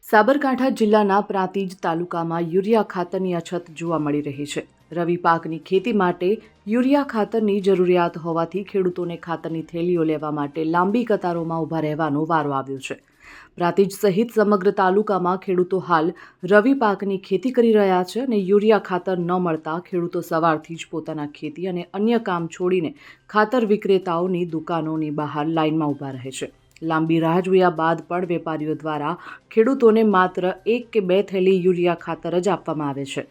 સાબરકાંઠા જિલ્લાના પ્રાંતિજ તાલુકામાં યુરિયા ખાતરની અછત જોવા મળી રહી છે। રવિ પાકની ખેતી માટે યુરિયા ખાતરની જરૂરિયાત હોવાથી ખેડૂતોને ખાતરની થેલીઓ લેવા માટે લાંબી કતારોમાં ઊભા રહેવાનો વારો આવ્યો છે। પ્રાંતિજ સહિત સમગ્ર તાલુકામાં ખેડૂતો હાલ રવિ પાકની ખેતી કરી રહ્યા છે અને યુરિયા ખાતર ન મળતા ખેડૂતો સવારથી જ પોતાના ખેતી અને અન્ય કામ છોડીને ખાતર વિક્રેતાઓની દુકાનોની બહાર લાઇનમાં ઊભા રહે છે। લાંબી રાહ જોયા બાદ પણ વેપારીઓ દ્વારા ખેડૂતોને માત્ર 1 કે 2 થેલી યુરિયા ખાતર જ આપવામાં આવે છે।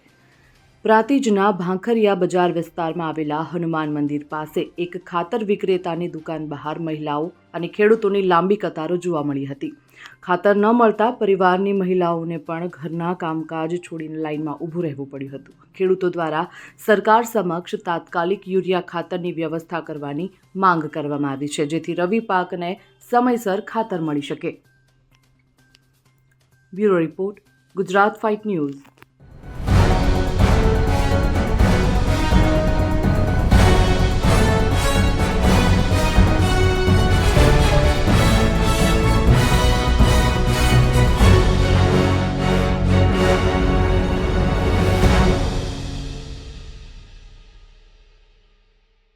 પ્રાંતિજના ભાંખરિયા બજાર વિસ્તારમાં આવેલા હનુમાન મંદિર પાસે એક ખાતર વિક્રેતાની દુકાન બહાર મહિલાઓ અને ખેડૂતોની લાંબી કતારો જોવા મળી હતી। ખાતર ન મળતા પરિવારની મહિલાઓને પણ ઘરના કામકાજ છોડીને લાઇનમાં ઊભું રહેવું પડ્યું હતું। ખેડૂતો દ્વારા સરકાર સમક્ષ તાત્કાલિક યુરિયા ખાતરની વ્યવસ્થા કરવાની માંગ કરવામાં આવી છે, જેથી રવિ પાકને સમયસર ખાતર મળી શકે। Bureau report, Gujarat fight news.